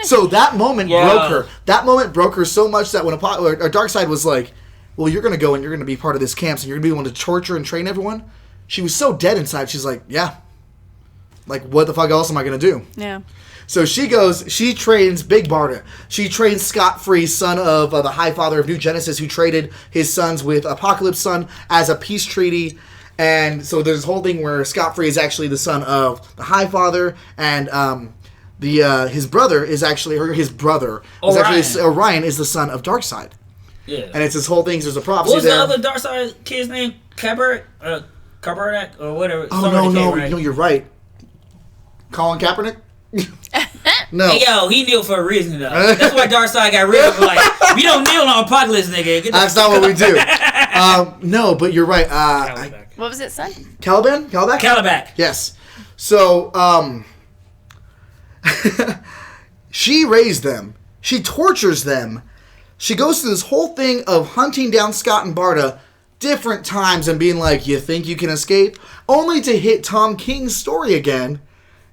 So that moment broke her. That moment broke her so much that when Darkseid was like, well, you're going to go and you're going to be part of this camp, so you're going to be the one to torture and train everyone. She was so dead inside. She's like, yeah. Like, what the fuck else am I going to do? Yeah. So she goes, she trains Big Barda. She trains Scott-Free, son of the High Father of New Genesis, who traded his sons with Apocalypse Son as a peace treaty. And so there's this whole thing where Scott-Free is actually the son of the High Father, and his brother is actually Orion is the son of Darkseid. Yeah. And it's this whole thing. There's a prophecy there. What was the other Darkseid kid's name? Kaepernick or whatever. Oh no, you're right. Colin Kaepernick. No. Hey, yo, he kneeled for a reason, though. That's why Darkseid got rid of him. Like, we don't kneel on Apocalypse, nigga. That's not what we do. No, but you're right. What was it, son? Caliban? Calabac. Yes. So, she raised them. She tortures them. She goes through this whole thing of hunting down Scott and Barta different times and being like, you think you can escape? Only to hit Tom King's story again.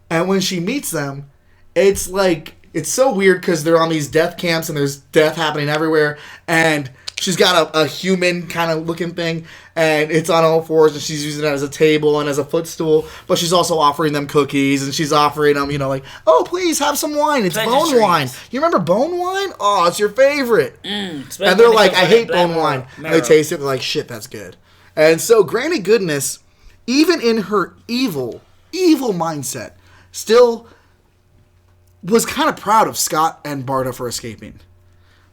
And when she meets them, it's like, it's so weird because they're on these death camps and there's death happening everywhere. And she's got a human kind of looking thing and it's on all fours and she's using it as a table and as a footstool. But she's also offering them cookies and she's offering them, like, oh, please have some wine. It's bone wine. You remember bone wine? Oh, it's your favorite. And they're like, I hate bone wine. And they taste it. They're like, shit, that's good. And so Granny Goodness, even in her evil mindset, still was kind of proud of Scott and Barta for escaping.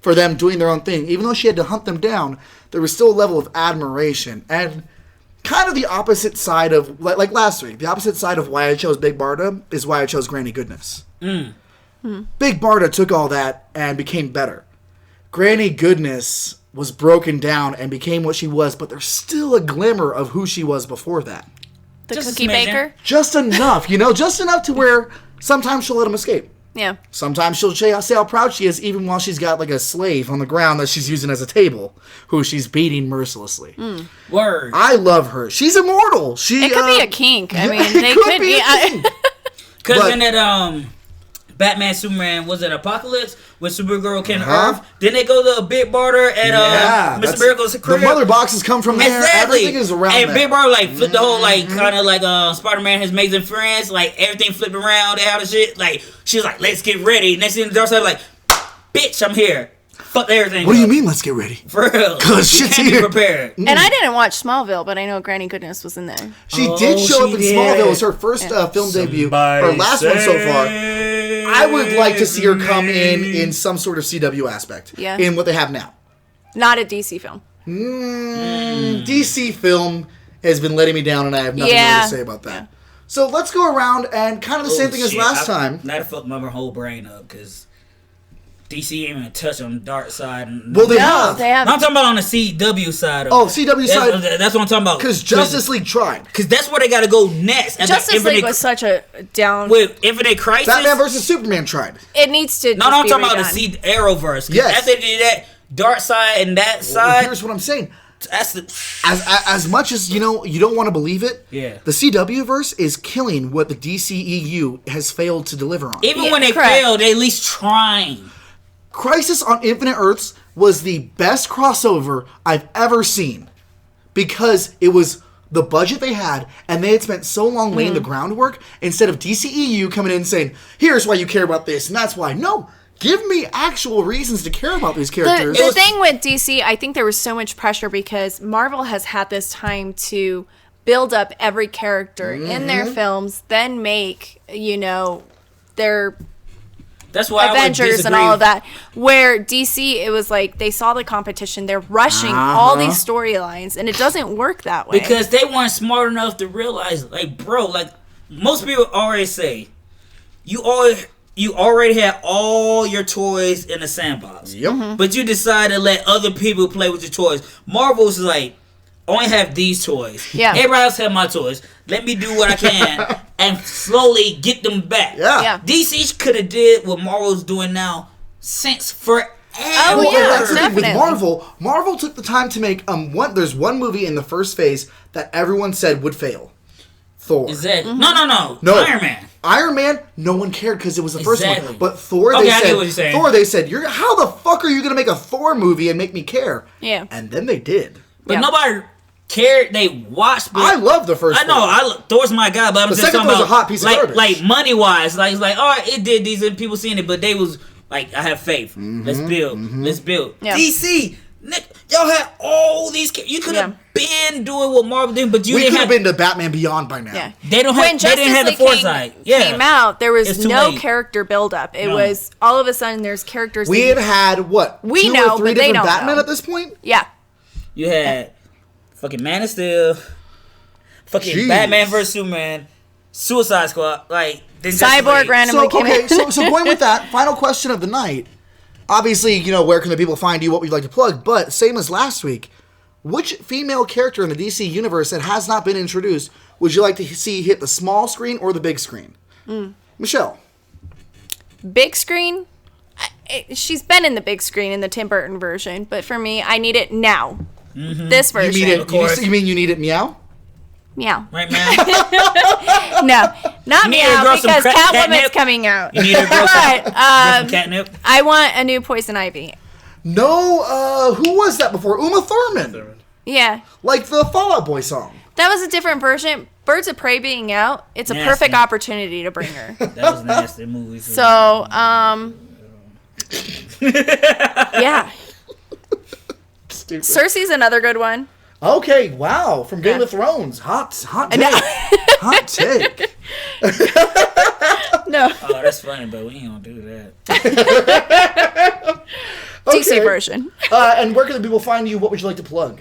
For them doing their own thing. Even though she had to hunt them down, there was still a level of admiration. And kind of the opposite side of, like last week, the opposite side of why I chose Big Barda is why I chose Granny Goodness. Big Barda took all that and became better. Granny Goodness was broken down and became what she was, but there's still a glimmer of who she was before that. The cookie baker? Just enough, just enough to where sometimes she'll let him escape. Yeah. Sometimes she'll say how proud she is, even while she's got like a slave on the ground that she's using as a table, who she's beating mercilessly. Word. I love her. She's immortal. It could be a kink. I mean, they could be. Because in that Batman Superman, was it Apocalypse? When Supergirl came to Earth, then they go to Big Barda and Mr. Miracle's crib. The mother boxes come from there. Exactly. Everything is around and there. Big Barda flipped the whole kind of like Spider-Man, His Amazing Friends, everything flipped around, all the shit. She was like, let's get ready. Next thing the Darkseid like, bitch, I'm here. Fuck everything. What do you mean, let's get ready? For real. Because shit's here. Prepared. And I didn't watch Smallville, but I know Granny Goodness was in there. She did show up in Smallville. It was her first film debut. Her last one so far. I would like to see her come in some sort of CW aspect. Yeah. In what they have now. Not a DC film. DC film has been letting me down, and I have nothing more to say about that. Yeah. So let's go around and kind of the same thing as last time. Now I fucked my whole brain up because DC ain't even touch on the dark side. Well, they have. No, I'm talking about on the CW side. CW side. That's what I'm talking about. Because Justice League tried. Because that's where they got to go next. Justice League was such a down. With Infinite Crisis. Batman versus Superman tried. It needs to. No, I'm talking about the Arrowverse. Yes. After they did that, dark side and that side. Here's what I'm saying. That's as much as you don't want to believe it. Yeah. The CW verse is killing what the DCEU has failed to deliver on. Even when they fail, they at least trying. Crisis on Infinite Earths was the best crossover I've ever seen because it was the budget they had and they had spent so long laying the groundwork instead of DCEU coming in and saying, here's why you care about this and that's why. No, give me actual reasons to care about these characters. The thing with DC, I think there was so much pressure because Marvel has had this time to build up every character in their films, then make, their... That's why Avengers and all of that. Where DC, it was like they saw the competition. They're rushing all these storylines, and it doesn't work that way because they weren't smart enough to realize, most people already say, you already had all your toys in the sandbox. Yep. But you decided to let other people play with your toys. Marvel's like, only have these toys. Yeah. Everybody else have my toys. Let me do what I can and slowly get them back. Yeah. DC could have did what Marvel's doing now since forever. Oh, yeah, definitely. With Marvel took the time to make there's one movie in the first phase that everyone said would fail. Thor. Is that no. Iron Man. Iron Man, no one cared because it was the first one. But Thor, I get what you're saying. Thor, they said, how the fuck are you going to make a Thor movie and make me care? Yeah. And then they did. But nobody cared. They watched. But I love the first. I know. Thor's my guy, but I'm just talking about a hot piece of garbage. Like money wise, it's like, all right, it did these and people seeing it, but they was like, I have faith. Let's build. Let's build. Yeah. DC, y'all had all these. You could have been doing what Marvel did, but we could have been to Batman Beyond by now. Yeah. They didn't have the foresight. Came out, there was no character buildup. It was all of a sudden there's characters. We had what? We 2 know, or 3 but they different don't Batman know. at this point. Yeah. You had fucking Man of Steel, fucking Batman vs Superman, Suicide Squad, like Cyborg randomly came in. So going with that, final question of the night. Obviously, where can the people find you? What would you like to plug? But same as last week, which female character in the DC universe that has not been introduced would you like to see hit the small screen or the big screen? Michelle. Big screen. She's been in the big screen in the Tim Burton version, but for me, I need it now. Mm-hmm. This version. You need it meow? Meow. Right, man. No, not meow because Catwoman's coming out. You need to grow some catnip. I want a new Poison Ivy. No, who was that before? Uma Thurman. Yeah. Like the Fall Out Boy song. That was a different version. Birds of Prey being out, it's a perfect opportunity to bring her. That was a nasty movie. So, yeah. Stupid. Cersei's another good one. Okay, wow. From Game of Thrones. Hot take. Hot take. No. Oh, that's funny, but we ain't gonna do that. Okay. DC version. And where can the people find you? What would you like to plug?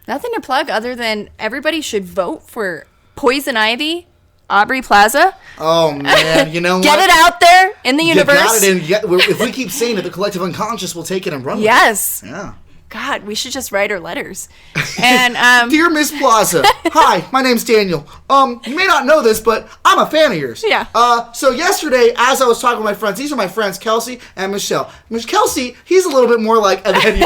Nothing to plug other than everybody should vote for Poison Ivy, Aubrey Plaza. Oh, man. You know what? Get it out there in the universe. Got it if we keep saying it, the collective unconscious will take it and run with it. Yes. Yeah. God, we should just write her letters. And Dear Miss Plaza, hi, my name's Daniel. You may not know this, but I'm a fan of yours. Yeah. So yesterday, as I was talking with my friends, these are my friends, Kelsey and Michelle. Miss Kelsey, he's a little bit more like, and then,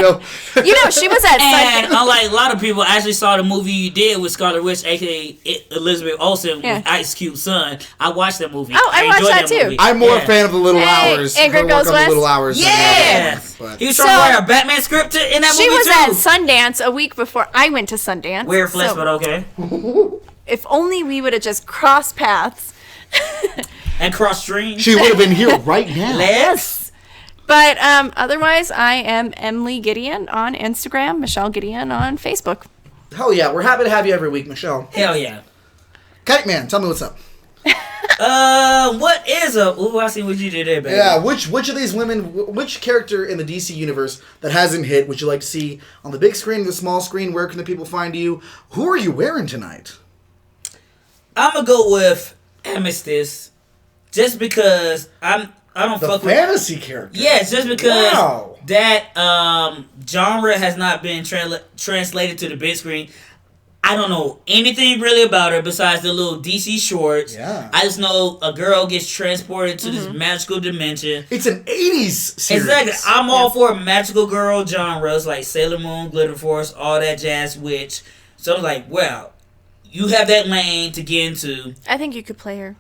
she was at And unlike a lot of people, I actually saw the movie you did with Scarlet Witch, aka Elizabeth Olsen, with Ice Cube's son. I watched that movie. Oh, I watched that too. Movie. I'm more a fan of the Little Hours. Ingrid Goes West. The Little Hours. Yes. He was trying to write a Batman script in that movie. She was too. at Sundance a week before I went to Sundance. Weird flex, but okay. If only we would have just crossed paths. And cross streams. She would have been here right now. Yes. But otherwise, I am Emily Gideon on Instagram, Michelle Gideon on Facebook. Hell yeah. We're happy to have you every week, Michelle. Hell yeah. Kite Man, tell me what's up. What is up? Ooh, I see what you did there, baby. Yeah, which of these women, which character in the DC universe that hasn't hit would you like to see on the big screen, the small screen? Where can the people find you? Who are you wearing tonight? I'm gonna go with Amethyst, just because I don't fuck with fantasy character. Yes, just because that genre has not been translated to the big screen. I don't know anything really about her besides the little DC shorts. Yeah. I just know a girl gets transported to this magical dimension. It's an 80s series. Exactly. I'm all for magical girl genres like Sailor Moon, Glitter Force, all that jazz, witch. So I'm like, well, you have that lane to get into. I think you could play her.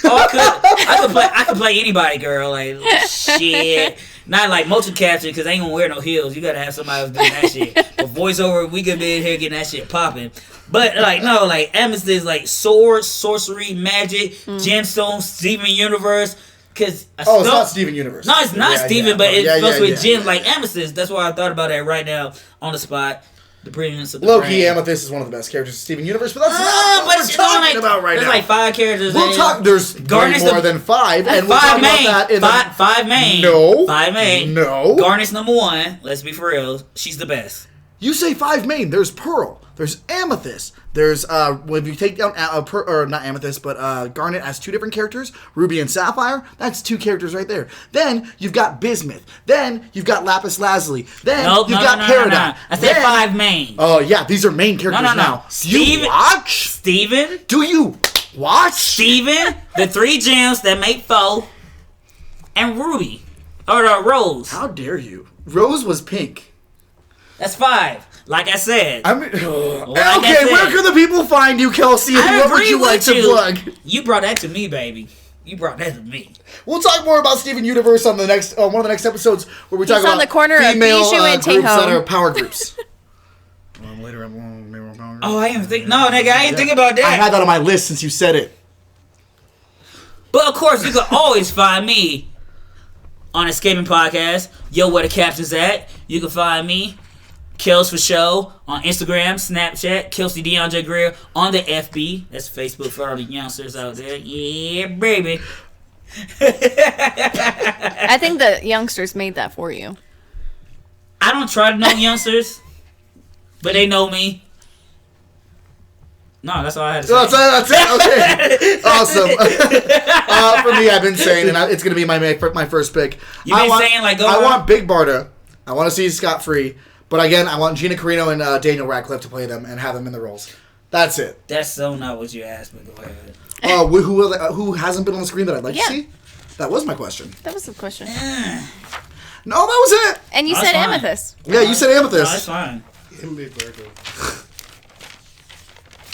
Oh, I could play anybody, girl. Like, shit. Not like motion capture, because I ain't gonna wear no heels. You gotta have somebody else doing that shit. But voiceover, we could be in here getting that shit popping. But, Amethyst is like swords, sorcery, magic, gemstones, Steven Universe. Cause it's not Steven Universe. No, it's not Steven, but it goes with gems like Amethyst. That's why I thought about that right now on the spot. The brilliance of the Low-key, brain. Amethyst is one of the best characters in Steven Universe, but that's not what we're talking about right now. There's like 5 characters. There's way more than 5, and we'll talk about that in 5 main. No. 5 main. No. Garnet's number 1. Let's be for real. She's the best. You say 5 main. There's Pearl. There's Amethyst. There's when you take down not Amethyst, but Garnet as 2 different characters, Ruby and Sapphire. That's 2 characters right there. Then you've got Bismuth. Then you've got Lapis Lazuli. Then you've got Peridot. I said 5 main. Oh yeah, these are main characters now. Steven, you watch Steven? Do you watch Steven? The 3 gems that make 4, and Ruby or Rose. How dare you? Rose was pink. That's 5. Like I said. Where can the people find you, Kelsey? And what would you like to plug? You brought that to me, baby. You brought that to me. We'll talk more about Steven Universe on the next one of the next episodes where we talk about on the corner female of Bijou and groups that Tejo. are power groups. Oh, I didn't think. No, nigga, I didn't think about that. I had that on my list since you said it. But of course, you can always find me on Escaping Podcast. Yo, where the captions at? You can find me, Kels for Show, on Instagram, Snapchat, Kelsey DeAndre Greer on the FB. That's Facebook for all the youngsters out there. Yeah, baby. I think the youngsters made that for you. I don't try to know youngsters, but they know me. No, that's all I had to say. That's it. Okay, awesome. For me, I've been saying, and it's going to be my first pick. You've been saying like, I want Big Barda. I want to see Scott free, but again, I want Gina Carino and Daniel Radcliffe to play them and have them in the roles. That's it. That's so not what you asked me. Go ahead. Who hasn't been on the screen that I'd like to see? That was my question. That was the question. No, that was it. And you said fine. Amethyst. Yeah, you said Amethyst. No, that's fine.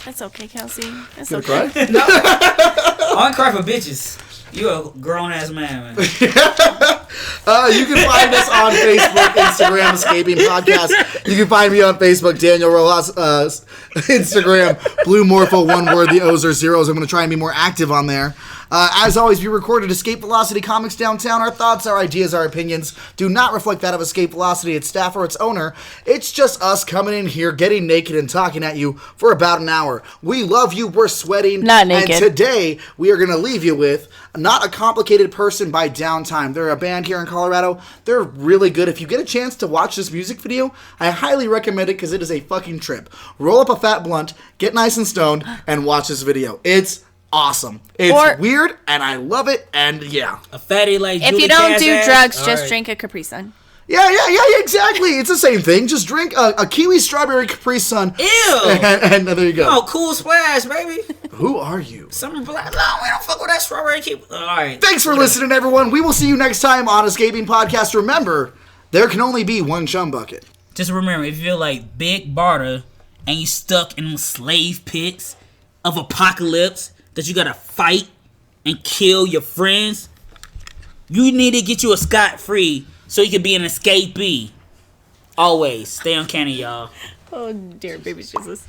That's okay, Kelsey. That's Gonna okay. cry? No. I want to cry for bitches. You a grown-ass man. You can find us on Facebook, Instagram, Escaping Podcast. You can find me on Facebook, Daniel Rojas, Instagram, Blue Morpho, one word, the O's are zeros. I'm going to try and be more active on there. As always, we recorded Escape Velocity Comics Downtown. Our thoughts, our ideas, our opinions do not reflect that of Escape Velocity, its staff, or its owner. It's just us coming in here, getting naked, and talking at you for about an hour. We love you. We're sweating. Not naked. And today, we are going to leave you with Not a Complicated Person by Downtime. They're a band here in Colorado. They're really good. If you get a chance to watch this music video, I highly recommend it because it is a fucking trip. Roll up a fat blunt, get nice and stoned, and watch this video. It's awesome. It's weird, and I love it, and yeah. A fatty like If Julie you don't do Cass drugs, ass? just drink a Capri Sun. Yeah, exactly. It's the same thing. Just drink a kiwi strawberry Capri Sun. Ew. And there you go. Oh, cool splash, baby. Who are you? Summer black. No, we don't fuck with that strawberry keep. All right. Thanks for listening, everyone. We will see you next time on Escaping Podcast. Remember, there can only be one chum bucket. Just remember, if you feel like Big Barda and you stuck in slave pits of apocalypse that you gotta fight and kill your friends, you need to get you a scot-free so you can be an escapee. Always. Stay uncanny, y'all. Oh, dear baby Jesus.